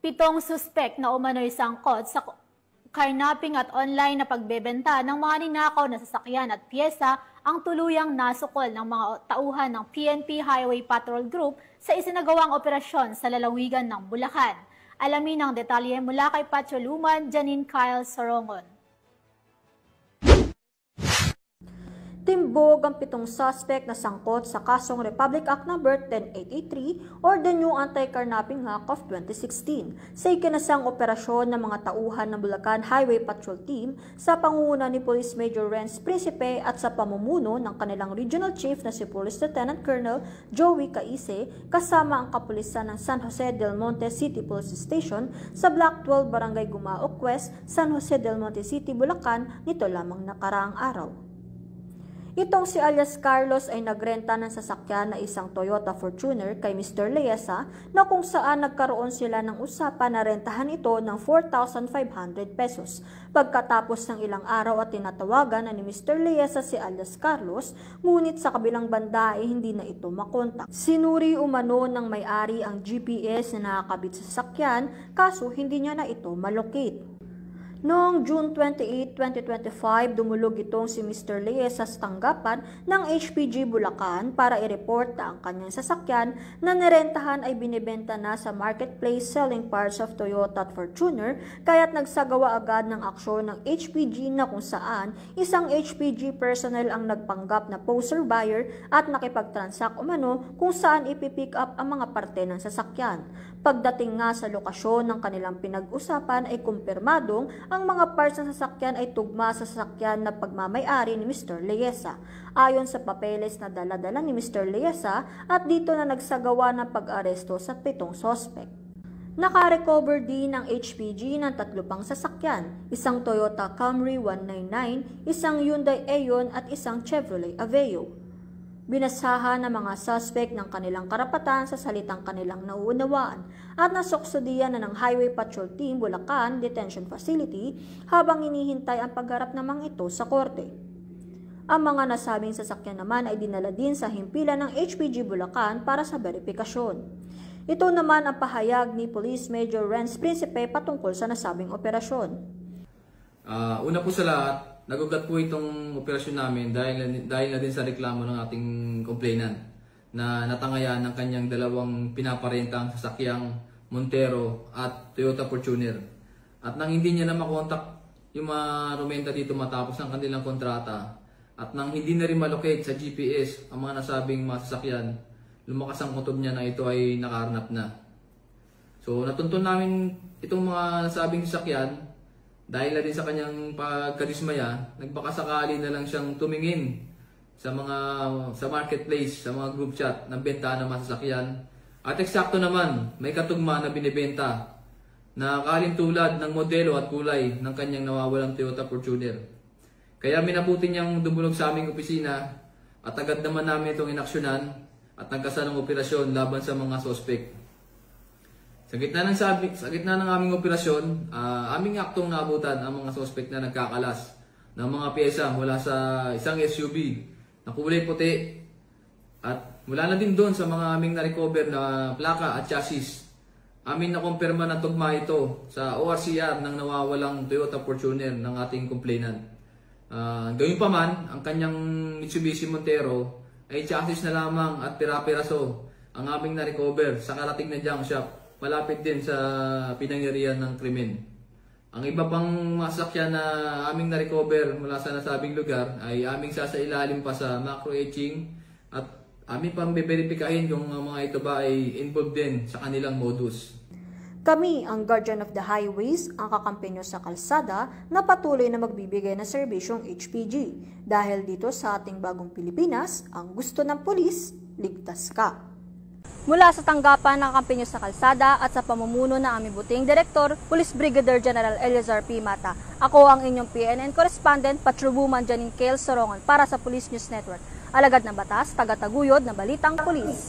Pitong suspek na umano'y sangkot sa carnapping at online na pagbebenta ng mga ninakaw na sasakyan at piyesa ang tuluyang nasukol ng mga tauhan ng PNP Highway Patrol Group sa isinagawang operasyon sa lalawigan ng Bulacan. Alamin ang detalye mula kay Patroluman Janine Kyle Sorongon. Timbog ang 7 suspect na sangkot sa kasong Republic Act No. 10883 or the new Anti-Carnapping Act of 2016 sa ikinasang operasyon ng mga tauhan ng Bulacan Highway Patrol Team sa pangunguna ni Police Major Renz Principe at sa pamumuno ng kanilang Regional Chief na si Police Lieutenant Colonel Joey Caise kasama ang kapulisan ng San Jose del Monte City Police Station sa Block 12 Barangay Gumaok West, San Jose del Monte City, Bulacan nito lamang nakaraang araw. Itong si alias Carlos ay nagrenta ng sasakyan na isang Toyota Fortuner kay Mr. Leesa na kung saan nagkaroon sila ng usapan na rentahan ito ng 4,500 pesos. Pagkatapos ng ilang araw at tinatawagan na ni Mr. Leesa si alias Carlos, ngunit sa kabilang banda ay hindi na ito makontak. Sinuri umano ng may-ari ang GPS na nakakabit sa sasakyan kaso hindi niya na ito malocate. Noong June 28, 2025, dumulog itong si Mr. Leesa sa tanggapan ng HPG Bulacan para i-report na ang kanyang sasakyan na nirentahan ay binibenta na sa marketplace selling parts of Toyota at Fortuner kaya't nagsagawa agad ng aksyon ng HPG na kung saan isang HPG personnel ang nagpanggap na poser buyer at nakipag-transact umano kung saan ipipick up ang mga parte ng sasakyan. Pagdating nga sa lokasyon ng kanilang pinag-usapan ay kumpirmadong ang mga parts ng sasakyan ay tugma sa sasakyan na pagmamay-ari ni Mr. Leesa. Ayon sa papeles na dala-dala ni Mr. Leesa at dito na nagsagawa ng pag-aresto sa 7 suspect. Nakarecover din ng HPG ng 3 pang sasakyan, isang Toyota Camry 199, isang Hyundai Eon at isang Chevrolet Aveo. Binasahan ng mga suspect ng kanilang karapatan sa salitang kanilang nauunawaan at nasuksodiyan na ng Highway Patrol Team Bulacan Detention Facility habang hinihintay ang pagharap namang ito sa korte. Ang mga nasabing sasakyan naman ay dinala din sa himpilan ng HPG Bulacan para sa verifikasyon. Ito naman ang pahayag ni Police Major Renz Principe patungkol sa nasabing operasyon. Una po sa lahat, nagugat po itong operasyon namin dahil na din sa reklamo ng ating complainant na natangayan ng kanyang dalawang pinaparentang sasakyang Montero at Toyota Fortuner. At nang hindi niya na makontak yung mga rumenta dito matapos ang kanilang kontrata at nang hindi na rin malocate sa GPS ang mga nasabing mga sasakyan, lumakas ang kutob niya na ito ay nakaharnap na. So natuntun namin itong mga nasabing sasakyan. Dahil na din sa kanyang pagkadismaya, nagbakasakali na lang siyang tumingin sa marketplace, sa mga group chat ng benta ng mga sasakyan. At eksakto naman, may katugma na binibenta na kalintulad ng modelo at kulay ng kanyang nawawalang Toyota Fortuner. Kaya minabuti niyang dumulog sa aming opisina at agad naman namin itong inaksyonan at nagkasanang operasyon laban sa mga suspect. Sa gitna ng aming operasyon, aming aktong naabutan ang mga suspect na nagkakalas ng mga pyesa mula sa isang SUV na kulay puti at mula na din doon sa mga aming na-recover na plaka at chassis. Amin na kumpirma na tugma ito sa ORCR ng nawawalang Toyota Fortuner ng ating complainant. Gayun pa man, ang kanyang Mitsubishi Montero ay chassis na lamang at pira-piraso ang aming na-recover sa karating na junk shop. Malapit din sa pinangyarihan ng krimen. Ang iba pang masakyan na aming na-recover mula sa nasabing lugar ay aming sasailalim pa sa macro-etching at aming pang beberipikahin kung ang mga ito ba ay involved din sa kanilang modus. Kami, ang Guardian of the Highways, ang kakampi nyo sa kalsada na patuloy na magbibigay ng serbisyong HPG. Dahil dito sa ating bagong Pilipinas, ang gusto ng pulis, ligtas ka. Mula sa tanggapan ng kampanyo sa kalsada at sa pamumuno ng aming buting Direktor, Police Brigadier General Eleazar P. Mata. Ako ang inyong PNN Correspondent, Patroluman Janine Kyle Sorongon para sa Police News Network. Alagad ng batas, tagataguyod na balitang pulis.